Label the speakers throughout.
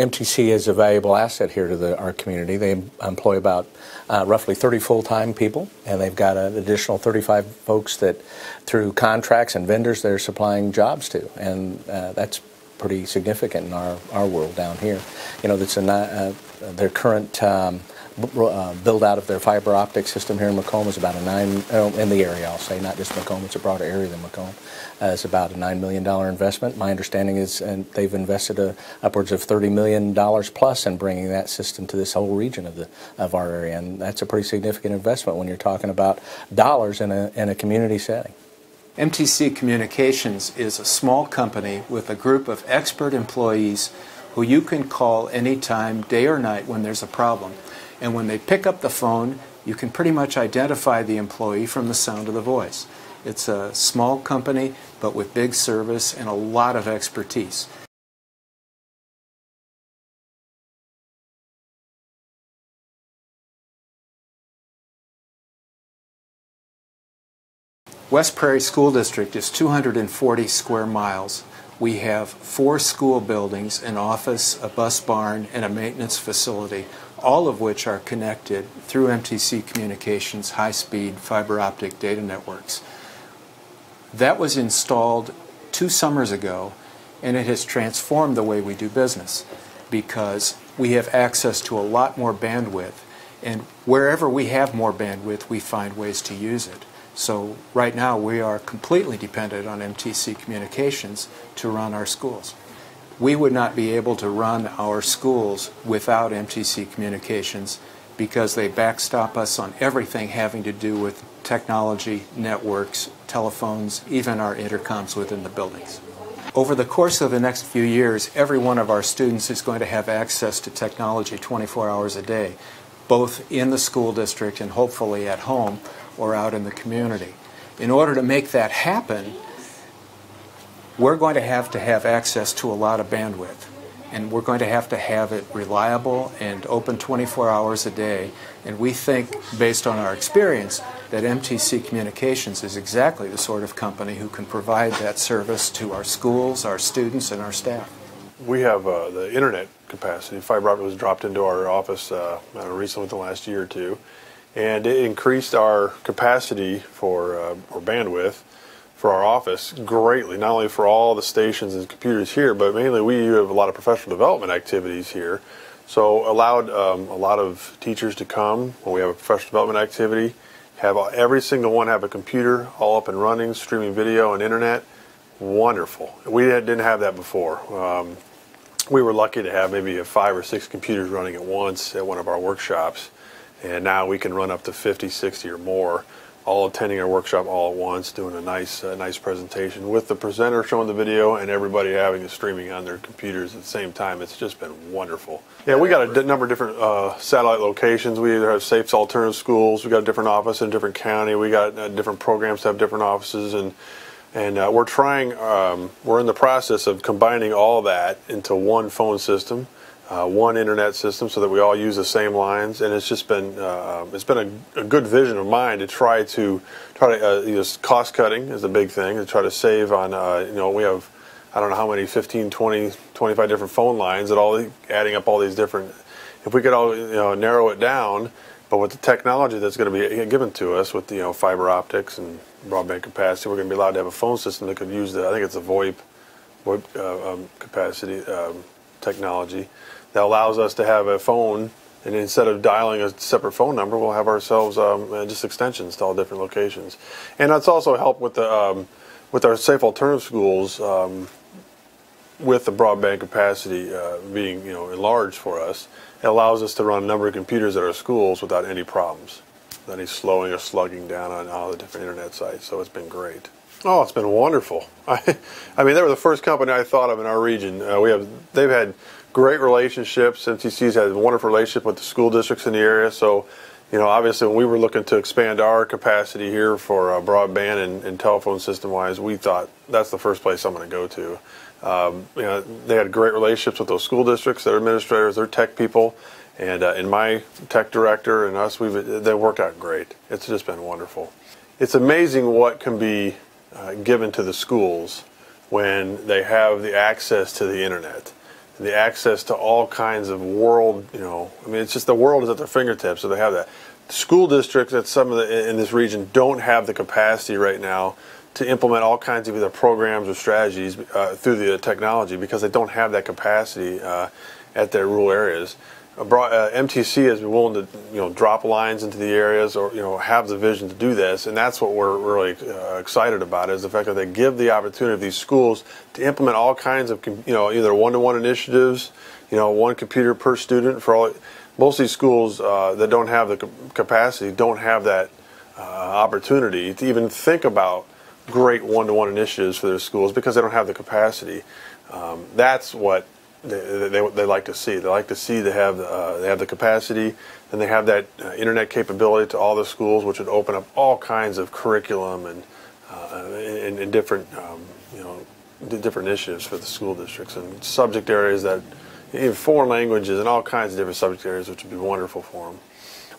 Speaker 1: Mdtc is a valuable asset here to our community. They employ about roughly 30 full-time people, and they've got an additional 35 folks that, through contracts and vendors, they're supplying jobs to, and that's pretty significant in our world down here. You know, that's their current build out of their fiber optic system here in Macomb is about in the area, I'll say, not just Macomb, it's a broader area than Macomb. It's about a $9 million investment. My understanding is they've invested upwards of $30 million plus in bringing that system to this whole region of our area, and that's a pretty significant investment when you're talking about dollars in a community setting.
Speaker 2: Mdtc Communications is a small company with a group of expert employees who you can call anytime, day or night, when there's a problem. And when they pick up the phone, you can pretty much identify the employee from the sound of the voice. It's a small company, but with big service and a lot of expertise. West Prairie School District is 240 square miles. We have 4 school buildings, an office, a bus barn, and a maintenance facility, all of which are connected through Mdtc Communications high-speed fiber optic data networks. That was installed 2 summers ago, and it has transformed the way we do business because we have access to a lot more bandwidth, and wherever we have more bandwidth, we find ways to use it. So right now we are completely dependent on Mdtc Communications to run our schools. We would not be able to run our schools without Mdtc Communications because they backstop us on everything having to do with technology, networks, telephones, even our intercoms within the buildings. Over the course of the next few years, every one of our students is going to have access to technology 24 hours a day, both in the school district and hopefully at home or out in the community. In order to make that happen, we're going to have access to a lot of bandwidth, and we're going to have it reliable and open 24 hours a day. And we think, based on our experience, that Mdtc Communications is exactly the sort of company who can provide that service to our schools, our students, and our staff.
Speaker 3: We have the internet capacity. Fiber optic was dropped into our office recently, within the last year or two, and it increased our capacity for or bandwidth for our office greatly, not only for all the stations and computers here, but mainly we have a lot of professional development activities here. So allowed a lot of teachers to come when we have a professional development activity, have every single one have a computer all up and running, streaming video and internet. Wonderful. We didn't have that before. We were lucky to have maybe 5 or 6 computers running at once at one of our workshops, and now we can run up to 50, 60 or more, all attending our workshop all at once, doing a nice presentation with the presenter showing the video and everybody having the streaming on their computers at the same time. It's just been wonderful. Yeah, we got a number of different satellite locations. We either have Safe Alternative Schools, we got a different office in a different county, we got different programs to have different offices, and we're trying, we're in the process of combining all that into one phone system, one internet system, so that we all use the same lines. And it's just been a good vision of mine to try to cost cutting is a big thing, to try to save on we have, I don't know how many, 15, 20, 25 different phone lines that all adding up all these different. If we could all narrow it down, but with the technology that's going to be given to us with fiber optics and broadband capacity, we're going to be allowed to have a phone system that could use I think it's a VoIP capacity technology that allows us to have a phone, and instead of dialing a separate phone number, we'll have ourselves just extensions to all different locations. And that's also helped with our Safe Alternative Schools, with the broadband capacity being enlarged for us. It allows us to run a number of computers at our schools without any problems, without any slowing or slugging down on all the different internet sites. So it's been great. Oh, it's been wonderful. I mean, they were the first company I thought of in our region. They've had great relationships. Mdtc's had a wonderful relationship with the school districts in the area. So, obviously when we were looking to expand our capacity here for broadband and telephone system-wise, we thought that's the first place I'm going to go to. They had great relationships with those school districts, their administrators, their tech people, and my tech director and us. They worked out great. It's just been wonderful. It's amazing what can be given to the schools when they have the access to the internet. and the access to all kinds of world, I mean, it's just the world is at their fingertips, so they have that. The school districts that some of in this region don't have the capacity right now to implement all kinds of either programs or strategies through the technology because they don't have that capacity at their rural areas. Mdtc has been willing to drop lines into the areas or have the vision to do this, and that's what we're really excited about is the fact that they give the opportunity of these schools to implement all kinds of either one-to-one initiatives, one computer per student for all. Most of these schools that don't have the capacity don't have that opportunity to even think about great one-to-one initiatives for their schools because they don't have the capacity. That's what they like to see. They like to see they have the capacity, and they have that internet capability to all the schools, which would open up all kinds of curriculum and different different initiatives for the school districts and subject areas that even foreign languages and all kinds of different subject areas, which would be wonderful for them.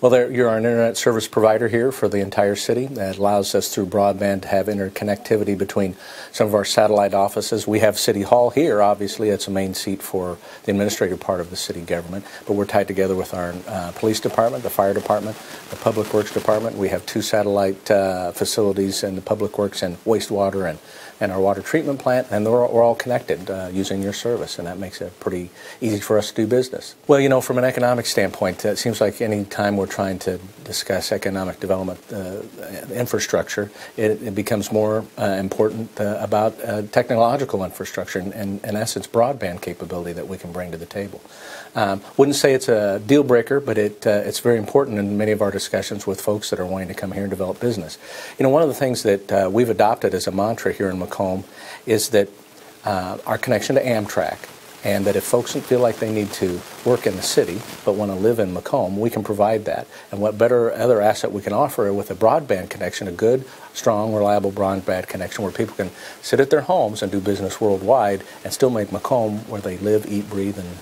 Speaker 1: Well, you're an internet service provider here for the entire city. That allows us through broadband to have interconnectivity between some of our satellite offices. We have City Hall here, obviously. It's a main seat for the administrative part of the city government. But we're tied together with our police department, the fire department, the public works department. We have 2 satellite facilities in the public works and wastewater and our water treatment plant, and we're all connected using your service, and that makes it pretty easy for us to do business. Well, from an economic standpoint, it seems like any time we're trying to discuss economic development infrastructure, it becomes more important about technological infrastructure and, in essence, broadband capability that we can bring to the table. Wouldn't say it's a deal breaker, but it's very important in many of our discussions with folks that are wanting to come here and develop business. One of the things that we've adopted as a mantra here in Macomb is that our connection to Amtrak, and that if folks feel like they need to work in the city but want to live in Macomb, we can provide that. And what better other asset we can offer with a broadband connection, a good, strong, reliable broadband connection where people can sit at their homes and do business worldwide and still make Macomb where they live, eat, breathe, and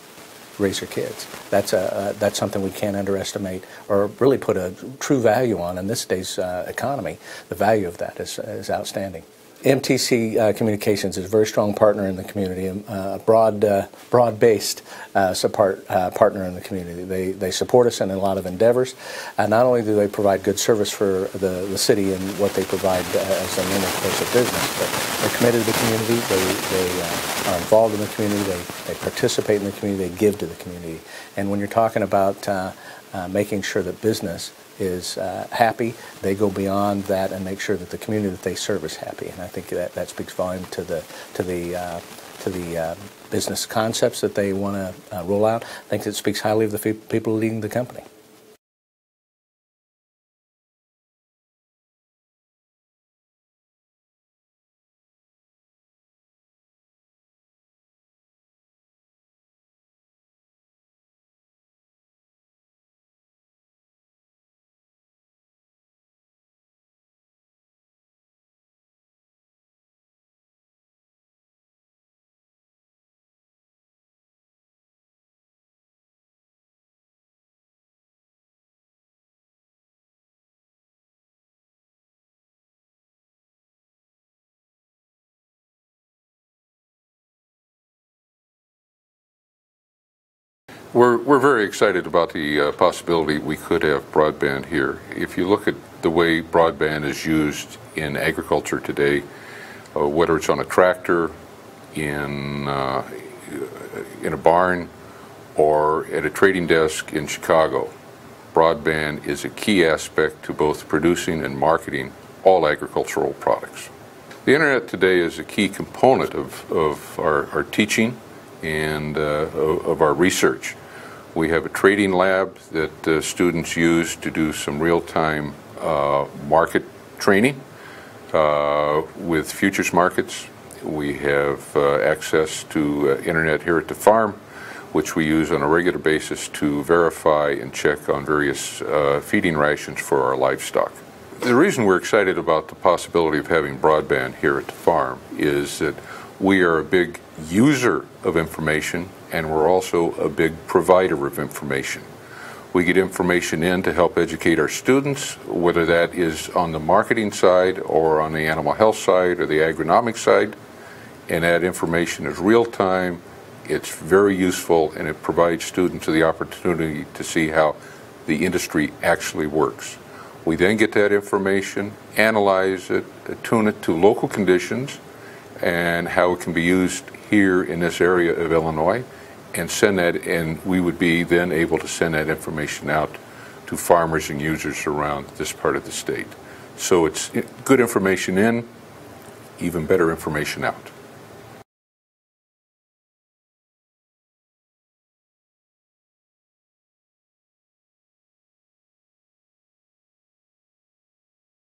Speaker 1: raise their kids. That's something we can't underestimate or really put a true value on in this day's economy. The value of that is outstanding. Mdtc Communications is a very strong partner in the community, a broad-based partner in the community. They support us in a lot of endeavors. Not only do they provide good service for the city and what they provide as a normal course of business, but they're committed to the community. They are involved in the community. They participate in the community. They give to the community. And when you're talking about making sure that business is happy, they go beyond that and make sure that the community that they serve is happy. And I think that speaks volume to the business concepts that they want to roll out. I think it speaks highly of the people leading the company.
Speaker 4: We're very excited about the possibility we could have broadband here. If you look at the way broadband is used in agriculture today, whether it's on a tractor, in a barn, or at a trading desk in Chicago, broadband is a key aspect to both producing and marketing all agricultural products. The internet today is a key component of our teaching and of our research. We have a trading lab that students use to do some real-time market training with futures markets. We have access to internet here at the farm, which we use on a regular basis to verify and check on various feeding rations for our livestock. The reason we're excited about the possibility of having broadband here at the farm is that we are a big user of information, and we're also a big provider of information. We get information in to help educate our students, whether that is on the marketing side or on the animal health side or the agronomic side, and that information is real-time, It's very useful, and it provides students the opportunity to see how the industry actually works. We then get that information, analyze it, tune it to local conditions and how it can be used here in this area of Illinois, and send that, and we would be then able to send that information out to farmers and users around this part of the state. So it's good information in, even better information out.